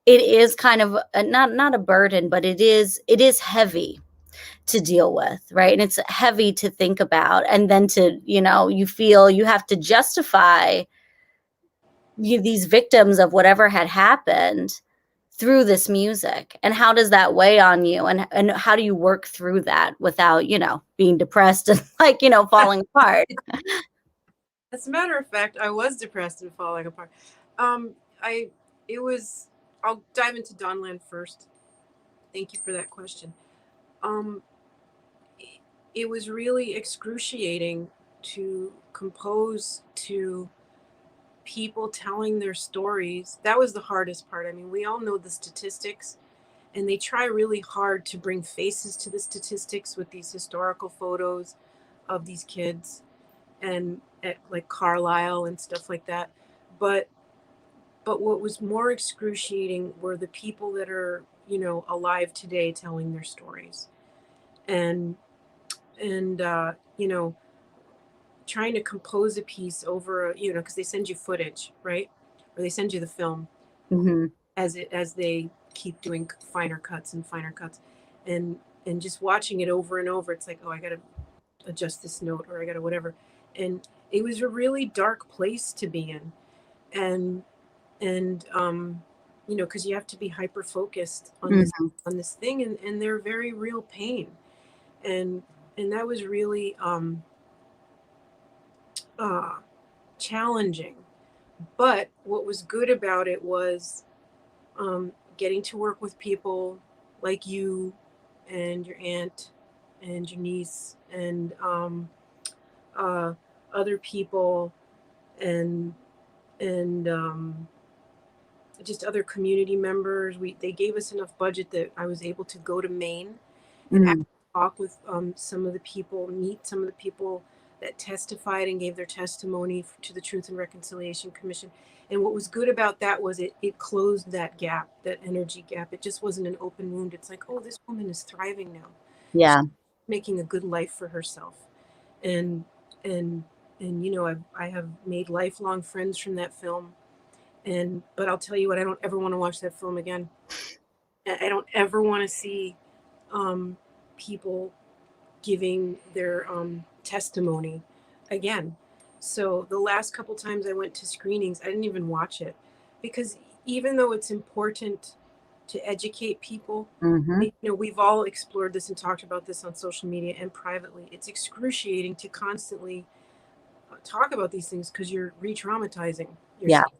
it is kind of not a burden, but it is heavy to deal with, right? And it's heavy to think about. And then to, you know, you feel you have to justify these victims of whatever had happened through this music. And how does that weigh on you? And how do you work through that without, you know, being depressed and like, you know, falling apart? As a matter of fact, I was depressed and falling apart. It was, I'll dive into Dawnland first. Thank you for that question. It was really excruciating to compose to people telling their stories. That was the hardest part. I mean, we all know the statistics, and they try really hard to bring faces to the statistics with these historical photos of these kids and at like Carlisle and stuff like that. But what was more excruciating were the people that are, you know, alive today telling their stories. And you know, trying to compose a piece over, you know, because they send you footage, right? Or they send you the film Mm-hmm. as they keep doing finer cuts and finer cuts, and just watching it over and over. It's like, oh, I got to adjust this note, or I got to whatever. And it was a really dark place to be in, and you know, because you have to be hyper focused on this Mm-hmm. on this thing, and they're very real pain, and that was really challenging. But what was good about it was getting to work with people like you and your aunt and your niece and other people and and just other community members. They gave us enough budget that I was able to go to Maine and Mm-hmm. actually talk with some of the people, meet some of the people that testified and gave their testimony to the Truth and Reconciliation Commission. And what was good about that was it closed that gap, that energy gap. It just wasn't an open wound. It's like, oh, this woman is thriving now. She's Yeah. making a good life for herself. And and you know, I have made lifelong friends from that film. But I'll tell you what, I don't ever want to watch that film again. I don't ever want to see people giving their testimony again. So the last couple times I went to screenings, I didn't even watch it, because even though it's important to educate people, you know, we've all explored this and talked about this on social media and privately. It's excruciating to constantly talk about these things because you're re-traumatizing yourself,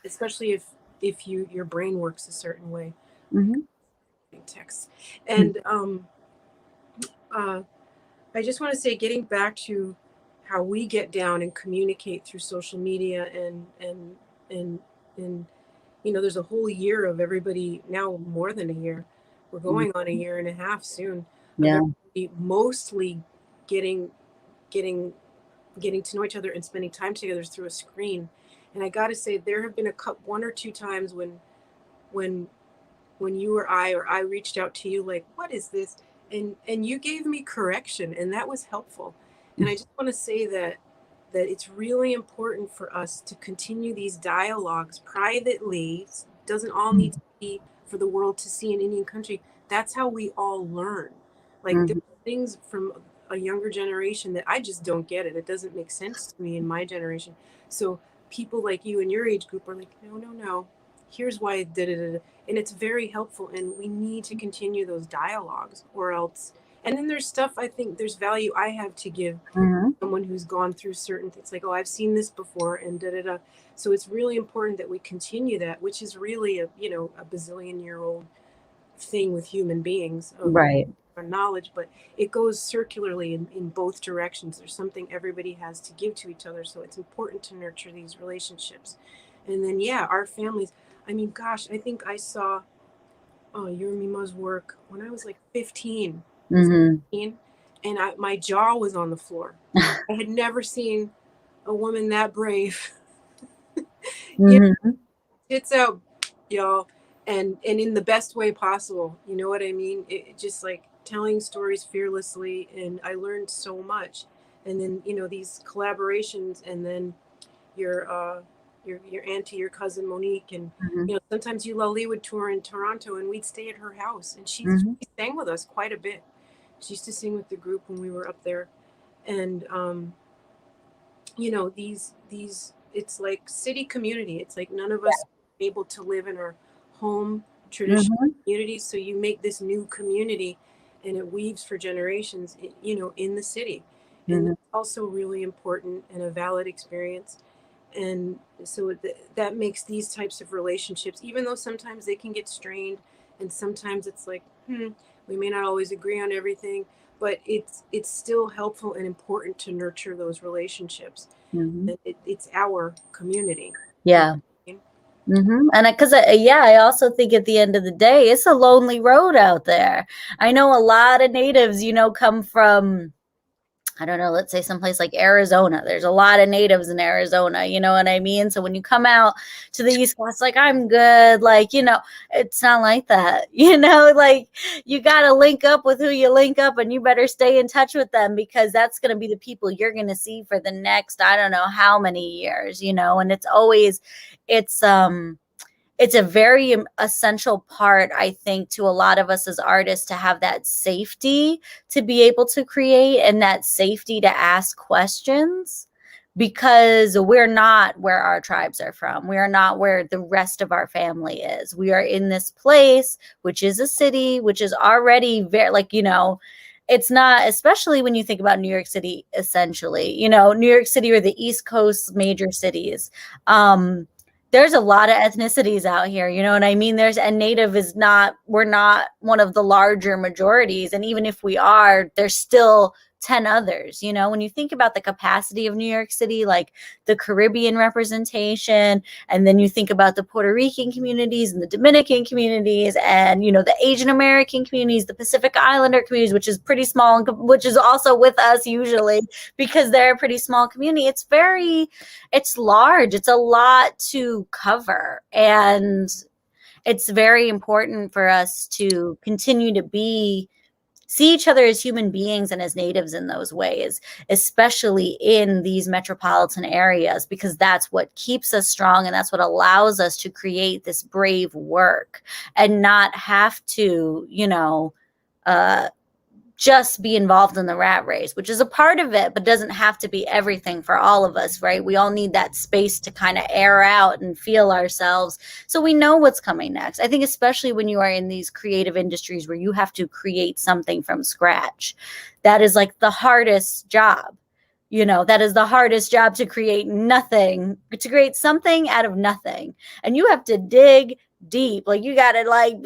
especially if your brain works a certain way. Text. And I just want to say, getting back to how we get down and communicate through social media, and you know, there's a whole year of everybody, now more than a year, we're going on a year and a half soon, mostly getting to know each other and spending time together through a screen. And I got to say, there have been one or two times when you or I reached out to you like, what is this? And you gave me correction, and that was helpful. And I just want to say that it's really important for us to continue these dialogues privately. It doesn't all need to be for the world to see in Indian country. That's how we all learn. Like there are things from a younger generation that I just don't get it. It doesn't make sense to me in my generation. So people like you in your age group are like, no, here's why it did it. And it's very helpful, and we need to continue those dialogues, or else. And then there's stuff, I think there's value I have to give someone who's gone through certain things, like, oh, I've seen this before, and da-da-da. So it's really important that we continue that, which is really a bazillion-year-old thing with human beings, right? Our knowledge, but it goes circularly in both directions. There's something everybody has to give to each other, so it's important to nurture these relationships. And then, our families. I mean, gosh, I think I saw Yurmima's work when I was like 15. 15, and my jaw was on the floor. I had never seen a woman that brave. It's out, y'all, and in the best way possible. You know what I mean? It just like telling stories fearlessly, and I learned so much. And then these collaborations, and then your auntie, your cousin Monique, and sometimes Eulalie would tour in Toronto, and we'd stay at her house, and she sang with us quite a bit. She used to sing with the group when we were up there, and these it's like city community. It's like none of us are able to live in our home traditional communities, so you make this new community, and it weaves for generations, in the city, and that's also really important and a valid experience. And so that makes these types of relationships, even though sometimes they can get strained, and sometimes it's like, we may not always agree on everything, but it's still helpful and important to nurture those relationships. It's our community. And because I also think at the end of the day, it's a lonely road out there. I know a lot of natives, come from, I don't know, let's say someplace like Arizona. There's a lot of natives in Arizona, you know what I mean? So when you come out to the East Coast, like, I'm good, like, it's not like that, like, you got to link up with who you link up, and you better stay in touch with them, because that's going to be the people you're going to see for the next, I don't know how many years, and it's a very essential part, I think, to a lot of us as artists, to have that safety to be able to create, and that safety to ask questions, because we're not where our tribes are from. We are not where the rest of our family is. We are in this place, which is a city, which is already very, like, it's not, especially when you think about New York City, essentially, New York City or the East Coast major cities. There's a lot of ethnicities out here, you know what I mean? And Native we're not one of the larger majorities. And even if we are, there's still 10 others, when you think about the capacity of New York City, like the Caribbean representation, and then you think about the Puerto Rican communities and the Dominican communities, and, the Asian American communities, the Pacific Islander communities, which is pretty small, which is also with us usually because they're a pretty small community. It's large. It's a lot to cover. And it's very important for us to continue to be see each other as human beings and as natives in those ways, especially in these metropolitan areas, because that's what keeps us strong and that's what allows us to create this brave work and not have to, just be involved in the rat race, which is a part of it, but doesn't have to be everything for all of us, right? We all need that space to kind of air out and feel ourselves so we know what's coming next. I think especially when you are in these creative industries where you have to create something from scratch, that is like the hardest job. That is the hardest job, to create nothing, to create something out of nothing. And you have to dig deep. Like, you got to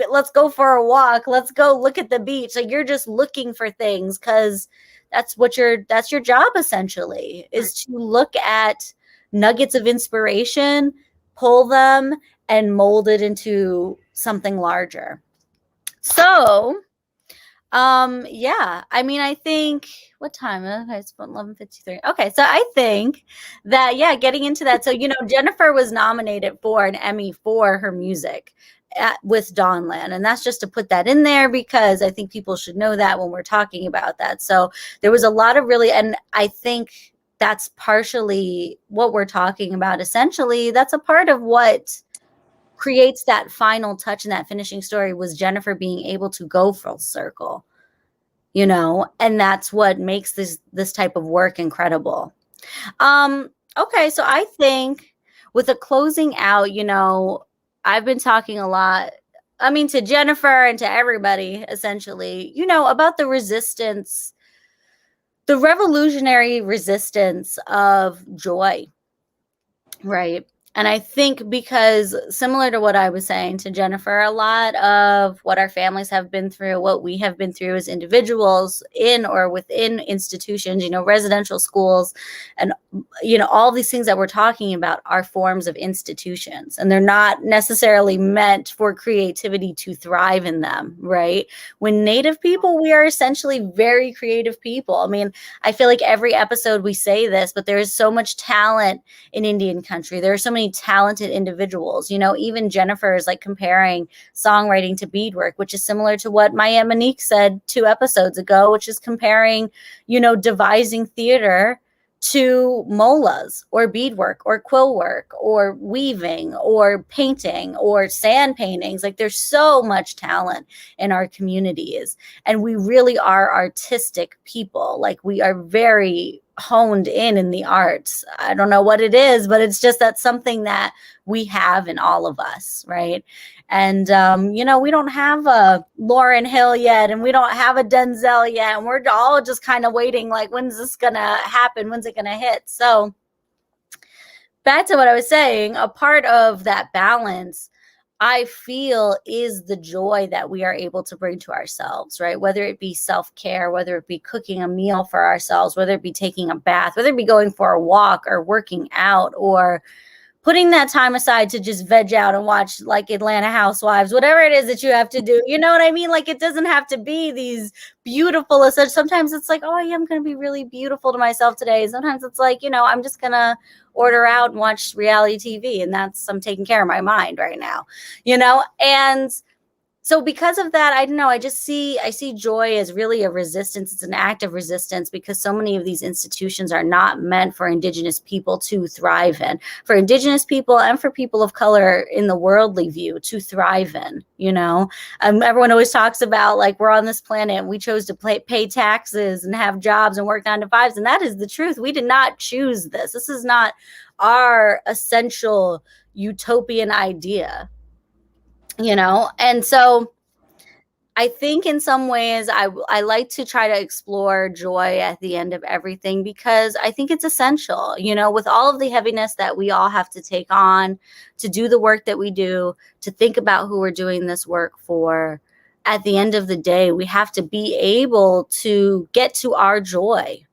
let's go for a walk. Let's go look at the beach. Like, you're just looking for things because that's your job essentially, is to look at nuggets of inspiration, pull them and mold it into something larger. So, yeah, I mean, I think, what time? Okay, it's 11:53. Okay, so I think that, yeah, getting into that. So, Jennifer was nominated for an Emmy for her music with Dawnland. And that's just to put that in there because I think people should know that when we're talking about that. So there was a lot of really, and I think that's partially what we're talking about. Essentially, that's a part of what creates that final touch and that finishing story, was Jennifer being able to go full circle, and that's what makes this type of work incredible. Okay, so I think with a closing out, I've been talking a lot, I mean, to Jennifer and to everybody essentially, about the resistance, the revolutionary resistance of joy, right? And I think, because similar to what I was saying to Jennifer, a lot of what our families have been through, what we have been through as individuals in or within institutions, residential schools, and, all these things that we're talking about are forms of institutions, and they're not necessarily meant for creativity to thrive in them, right? When Native people, we are essentially very creative people. I mean, I feel like every episode we say this, but there is so much talent in Indian country. There are so many talented individuals, even Jennifer is like comparing songwriting to beadwork, which is similar to what Maya Monique said 2 episodes ago, which is comparing, devising theater to molas or beadwork or quill work or weaving or painting or sand paintings. Like, there's so much talent in our communities, and we really are artistic people. Like, we are very honed in the arts. I don't know what it is, but it's just that's something that we have in all of us, right? And we don't have a Lauryn Hill yet, and we don't have a Denzel yet, and we're all just kind of waiting, like, when's this gonna happen? When's it gonna hit? So back to what I was saying, a part of that balance, I feel, is the joy that we are able to bring to ourselves, right? Whether it be self-care, whether it be cooking a meal for ourselves, whether it be taking a bath, whether it be going for a walk or working out, or putting that time aside to just veg out and watch like Atlanta Housewives, whatever it is that you have to do. You know what I mean? Like, it doesn't have to be these beautiful, sometimes it's like, oh, I am going to be really beautiful to myself today. Sometimes it's like, I'm just going to order out and watch reality TV, and I'm taking care of my mind right now, and so because of that, I don't know, I see joy as really a resistance. It's an act of resistance, because so many of these institutions are not meant for Indigenous people to thrive in, for Indigenous people and for people of color in the worldly view to thrive in, everyone always talks about, like, we're on this planet and we chose to pay taxes and have jobs and work 9 to 5s. And that is the truth. We did not choose this. This is not our essential utopian idea. And so I think in some ways I like to try to explore joy at the end of everything, because I think it's essential, with all of the heaviness that we all have to take on to do the work that we do, to think about who we're doing this work for. At the end of the day, we have to be able to get to our joy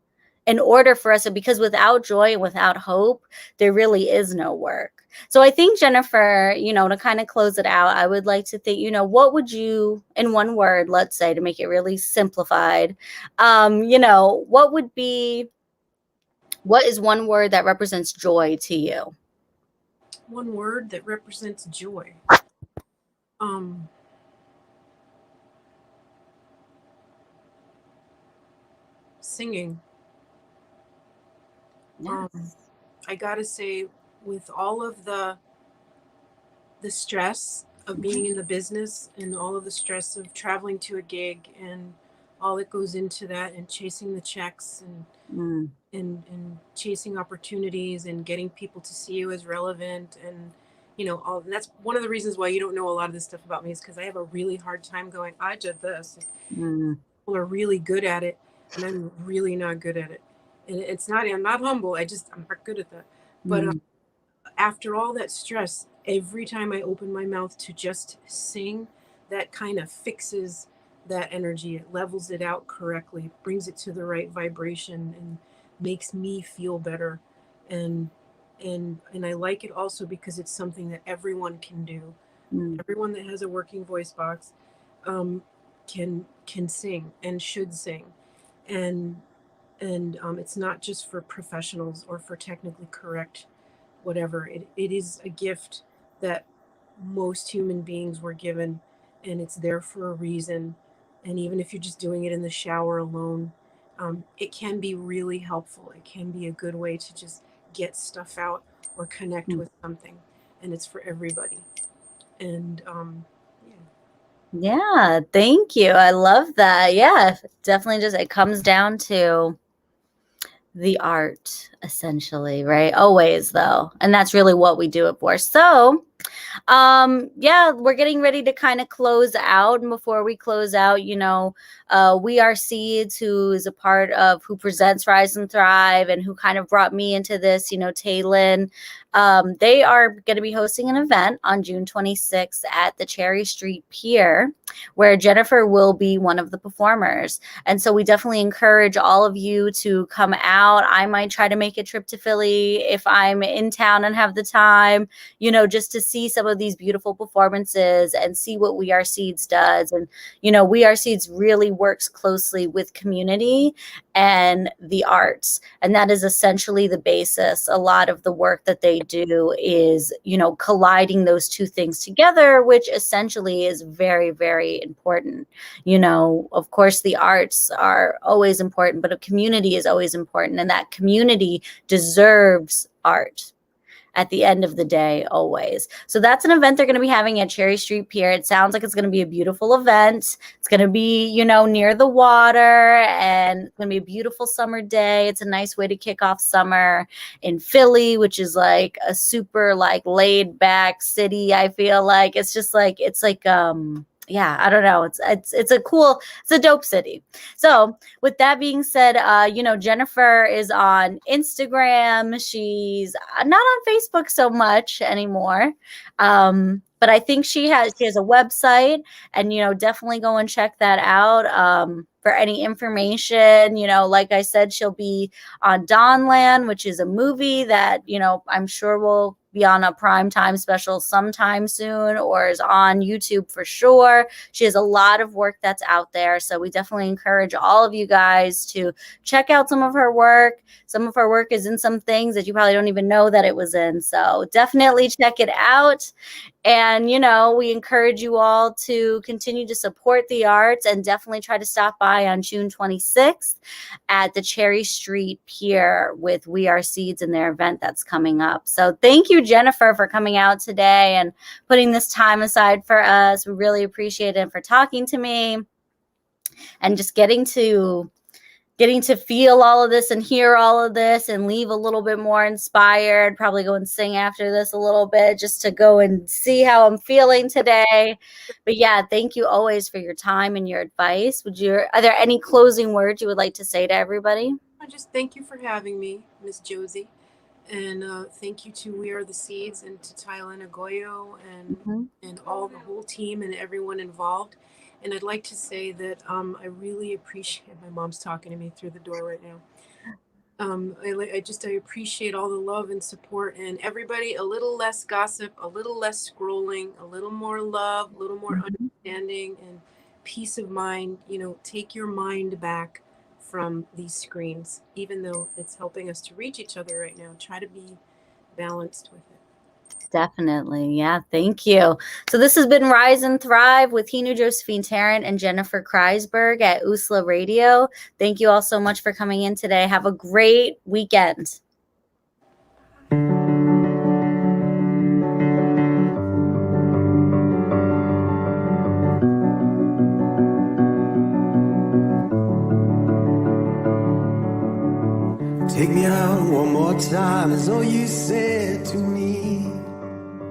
in order for us, because without joy and without hope, there really is no work. So I think, Jennifer, to kind of close it out, I would like to think, what would you, in one word, let's say, to make it really simplified, what is one word that represents joy to you? One word that represents joy. singing. Yes. I gotta say, with all of the stress of being in the business and all of the stress of traveling to a gig and all that goes into that, and chasing the checks and Mm. and chasing opportunities and getting people to see you as relevant, and all, and that's one of the reasons why you don't know a lot of this stuff about me, is because I have a really hard time going, I did this. Mm. People are really good at it, and I'm really not good at it. And I'm not humble, I'm not good at that. But Mm. after all that stress, every time I open my mouth to just sing, that kind of fixes that energy. It levels it out correctly, brings it to the right vibration, and makes me feel better. And and I like it also because it's something that everyone can do. Mm. Everyone that has a working voice box um, can sing and should sing. And it's not just for professionals or for technically correct whatever. It is a gift that most human beings were given, and it's there for a reason. And even if you're just doing it in the shower alone, it can be really helpful. It can be a good way to just get stuff out or connect Mm. with something, and it's for everybody. And yeah. Yeah, thank you. I love that. Yeah, definitely just it comes down to the art essentially, right? Always though. And that's really what we do it for. So, yeah, we're getting ready to kind of close out. And before we close out, We Are Seeds, who is a part of who presents Rise and Thrive and who kind of brought me into this, Taylin. They are going to be hosting an event on June 26th at the Cherry Street Pier, where Jennifer will be one of the performers. And so we definitely encourage all of you to come out. I might try to make a trip to Philly if I'm in town and have the time, just to see some of these beautiful performances and see what We Are Seeds does. And, We Are Seeds really works closely with community and the arts. And that is essentially the basis. A lot of the work that they do is, colliding those two things together, which essentially is very, very important. Of course, the arts are always important, but a community is always important. And that community deserves art at the end of the day, always. So that's an event they're going to be having at Cherry Street Pier. It sounds like it's going to be a beautiful event. It's going to be, near the water, and it's going to be a beautiful summer day. It's a nice way to kick off summer in Philly, which is like a super like laid back city. I feel like it's just like, yeah, I don't know. It's a dope city. So with that being said, Jennifer is on Instagram. She's not on Facebook so much anymore. But I think she has a website, and, definitely go and check that out. For any information, like I said, she'll be on Dawnland, which is a movie that, I'm sure will be on a primetime special sometime soon, or is on YouTube for sure. She has a lot of work that's out there. So we definitely encourage all of you guys to check out some of her work. Some of her work is in some things that you probably don't even know that it was in. So definitely check it out. And, we encourage you all to continue to support the arts, and definitely try to stop by on June 26th at the Cherry Street Pier with We Are Seeds and their event that's coming up. So thank you, Jennifer, for coming out today and putting this time aside for us. We really appreciate it, for talking to me and just getting to feel all of this and hear all of this and leave a little bit more inspired. Probably go and sing after this a little bit, just to go and see how I'm feeling today. But yeah, thank you always for your time and your advice. Are there any closing words you would like to say to everybody? I just thank you for having me, Miss Josie. And thank you to We Are the Seeds, and to Tylen Agoyo, Mm-hmm. and all the whole team and everyone involved. And I'd like to say that I really appreciate, my mom's talking to me through the door right now. I appreciate all the love and support, and everybody. A little less gossip, a little less scrolling, a little more love, a little more understanding and peace of mind. Take your mind back from these screens, even though it's helping us to reach each other right now. Try to be balanced with it. Definitely. Yeah. Thank you. So this has been Rise and Thrive with HENU, Josephine Tarrant, and Jennifer KREISBERG at USLA Radio. Thank you all so much for coming in today. Have a great weekend. Take me out one more time is all you said to me.